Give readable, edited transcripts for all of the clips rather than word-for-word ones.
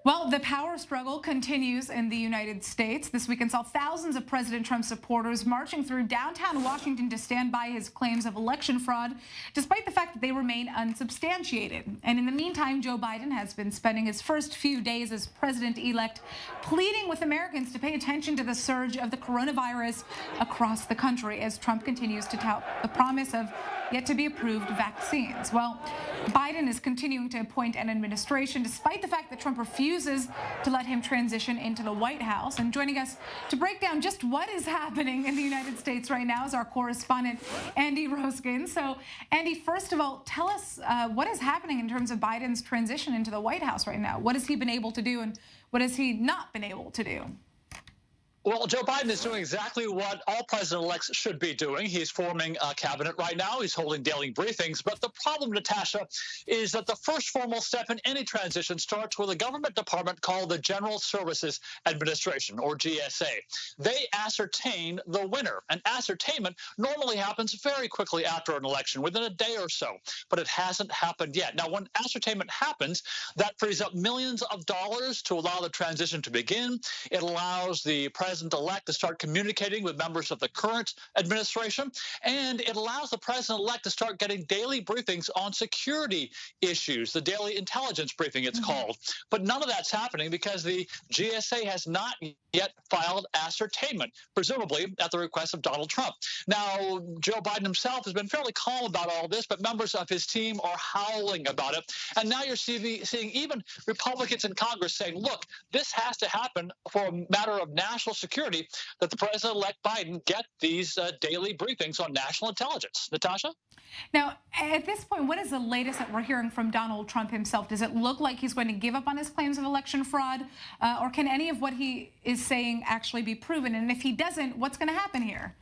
Well, the power struggle continues in the United States. This weekend saw thousands of President Trump supporters marching through downtown Washington to stand by his claims of election fraud, despite the fact that they remain unsubstantiated. And in the meantime, Joe Biden has been spending his first few days as president-elect pleading with Americans to pay attention to the surge of the coronavirus across the country as Trump continues to tout the promise of yet to be approved vaccines. Well, Biden is continuing to appoint an administration despite the fact that Trump refuses to let him transition into the White House. And joining us to break down just what is happening in the United States right now is our correspondent, Andy Roskin. So, Andy, first of all, tell us what is happening in terms of Biden's transition into the White House right now. What has he been able to do and what has he not been able to do? Well, Joe Biden is doing exactly what all president-elects should be doing. He's forming a cabinet right now. He's holding daily briefings. But the problem, Natasha, is that the first formal step in any transition starts with a government department called the General Services Administration, or GSA. They ascertain the winner. And ascertainment normally happens very quickly after an election, within a day or so. But it hasn't happened yet. Now, when ascertainment happens, that frees up millions of dollars to allow the transition to begin. It allows the president-elect to start communicating with members of the current administration, and it allows the president-elect to start getting daily briefings on security issues, the daily intelligence briefing it's called. But none of that's happening because the GSA has not yet filed ascertainment, presumably at the request of Donald Trump. Now, Joe Biden himself has been fairly calm about all this, but members of his team are howling about it. And now you're seeing even Republicans in Congress saying, look, this has to happen for a matter of national security, that the president-elect Biden get these daily briefings on national intelligence. Natasha? Now, at this point, what is the latest that we're hearing from Donald Trump himself? Does it look like he's going to give up on his claims of election fraud, or can any of what he is saying actually be proven? And if he doesn't, what's going to happen here?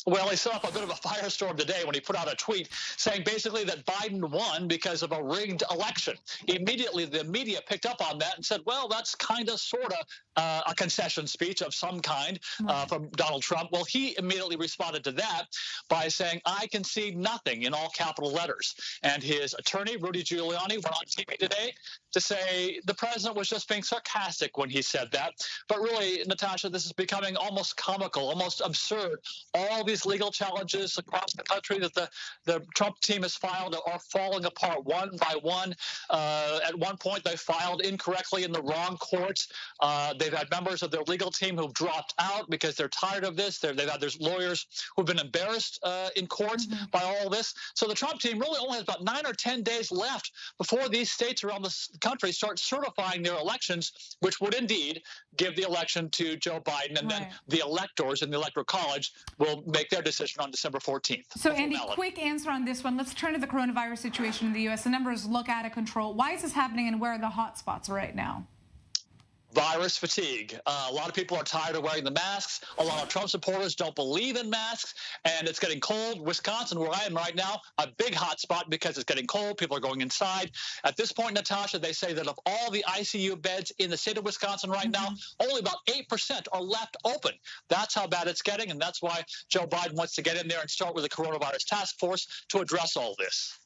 Well, he set up a bit of a firestorm today when he put out a tweet saying basically that Biden won because of a rigged election. Immediately, the media picked up on that and said, well, that's kind of sort of a concession speech of some kind from Donald Trump. Well, he immediately responded to that by saying, I concede nothing in all capital letters. And his attorney, Rudy Giuliani, went on TV today to say the president was just being sarcastic when he said that. But really, Natasha, this is becoming almost comical, almost absurd. All these legal challenges across the country that the Trump team has filed are falling apart one by one. At one point, they filed incorrectly in the wrong courts. They've had members of their legal team who've dropped out because they're tired of this. They've had there's lawyers who've been embarrassed in court by all this. So the Trump team really only has about 9 or 10 days left before these states around the country start certifying their elections, which would indeed give the election to Joe Biden. And then the electors in the Electoral College will make their decision on December 14th. So, Andy, quick answer on this one. Let's turn to the coronavirus situation in the U.S. The numbers look out of control. Why is this happening, and where are the hot spots right now? Virus fatigue. A lot of people are tired of wearing the masks. A lot of Trump supporters don't believe in masks, and it's getting cold. Wisconsin, where I am right now, a big hot spot because it's getting cold. People are going inside. At this point, Natasha, they say that of all the ICU beds in the state of Wisconsin right now, only about 8% are left open. That's how bad it's getting, and that's why Joe Biden wants to get in there and start with the coronavirus task force to address all this.